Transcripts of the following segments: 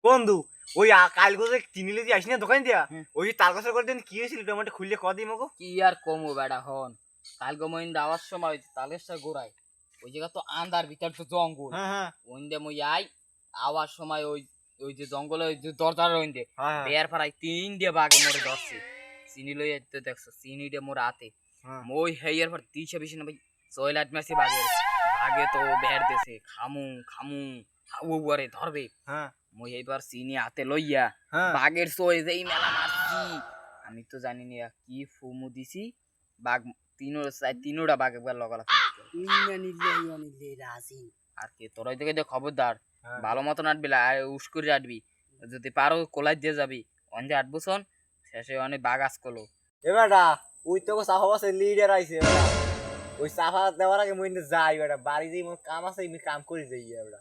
বন্ধু ওই কালকে যে চিনিলে যে আসি না দোকান দিয়া ওই তাল গাছের করে দিন কি হয়েছিল টমেটো খুললে ক দিই মগো কি আর কমো বেড়া হন কালকে মইন যাওয়ার সময় তালেরটা গোড়ায় ওই জায়গা তো আন্দার ভিতর তো জঙ্গল ওইন্দে মই আই আওয়ার সময় ওই ওই যে জঙ্গলে ওই যে দরজার ওইন্দে বেয়ার পাড়ায় 3 দিয়ে বাঘে মরে ধরছে চিনি লই তো দেখছো চিনিটা মোর হাতে মই হেয়ার পর 320 না ভাই 6 লাখ মাসি বাঘে তো বের দেছে খামু খামু হাউ করে ধরবে মই এইবার চিনি হাতে লইয়া বাঘের সই যেই মেলা মারছি আমি তো জানি না কি ফুমু দিছি বাঘ তিনোটা বাঘ একবার লগালা আর কে তোরাই থেকে দে খবরদার ভালো মতন আটবি উস করে আটবি যদি পারো কোলাই দিয়ে যাবি অঞ্জে আটবো শোন শেষে অনেক বাঘ আস করলো এবারটা ওই তো সাফা বাসে লিডার আইছে ওই সাফা দেওয়ার আগে মই যাই বেটা বাড়ি যেই মোর কাম আছে আমি কাম করে যাই এবারটা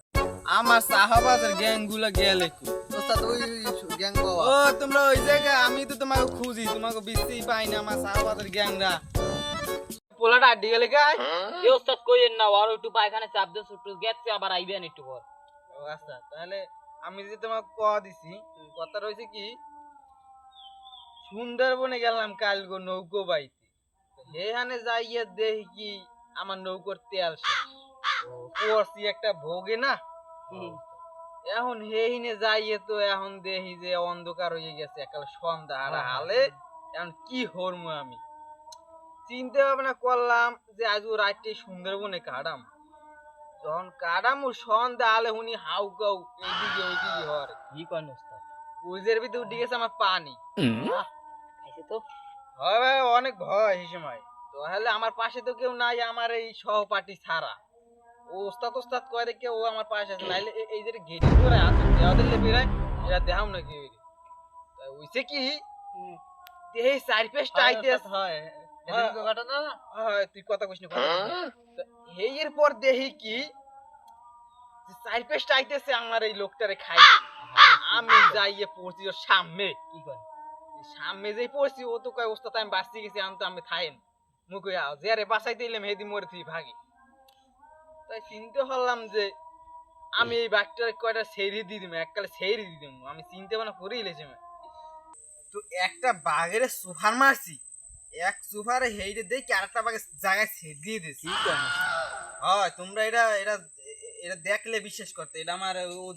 আমার সাহাবাদের গ্যাং গুলা গেলে ওস্তাদ ওই গ্যাং বাবা ও তোমরা ওই জায়গা আমি তো তোমাকে খুঁজি তোমাকে বিস্তি পাই না আমার সাহাবাদের গ্যাংরা পোলাটা আড্ডি গেলে গায় এ ওস্তাদ কইেন না আর একটু পায়খানে চাপ দে একটু গেছে আবার আইবেন একটু পর ও আচ্ছা তাহলে আমি যে তোমাকে দিছি কথা রয়েছে কি সুন্দরবনে গেলাম কালগো নৌকো বাইতে এখানে যাইয়ে দেখি কি আমার নৌকোর তেল শেষ পড়ছি একটা ভোগে না এখন হেহিনে যাইয়ে তো এখন দেখি যে অন্ধকার হয়ে গেছে একাল সন্ধ্যা আর হালে এখন কি হরমু আমি চিন্তা ভাবনা করলাম যে আজ ও রাত্রে সুন্দরবনে কাটাম যখন কাটাম ও সন্ধ্যা হালে উনি হাউ গাউ এইদিকে ওইদিকে হর কি করেন ওস্তাদ উজের ভিতরে উঠে গেছে আমার পানি খাইছে তো হয় ভাই অনেক ভয় এই সময় তো তাহলে আমার পাশে তো কেউ নাই আমার এই সহপাঠী ছাড়া ও ওস্তাদ ওস্তাদ করে কেউ আমার পাশে আছে নাইলে এই যে গেটি করে আছে দেওয়াদের লেবিরায় এরা দেখাম না কি তাই ওইছে কি এই চার পেশ টাইতে হয় ঘটনা হয় তুই কথা কইস না এই এর পর দেখি কি চার পেশ টাইতেছে আমার এই লোকটারে খাই আমি যাইয়ে পড়ছি ওর সামনে কি করেন সামনে যেই পড়ছি ও তো কয় ওস্তাদ আমি বাঁচতে গেছি আমি থাইন মুখ যে আরে বাঁচাইতে এলাম হেদি মরে তুই ভাগি তাই চিন্তা করলাম যে আমি এই বাঘটার কয়টা ছেড়ে দিয়ে দিব এককালে ছেড়ে দিয়ে দিব আমি চিন্তা ভাবনা করে এলেছি তো একটা বাঘের সুফার মারছি এক সুফারে হেইরে দেখি আরেকটা বাঘের জায়গায় ছেড়ে দিয়ে দিয়েছি হয় তোমরা এটা এটা এটা দেখলে বিশ্বাস করতে এটা আমার ও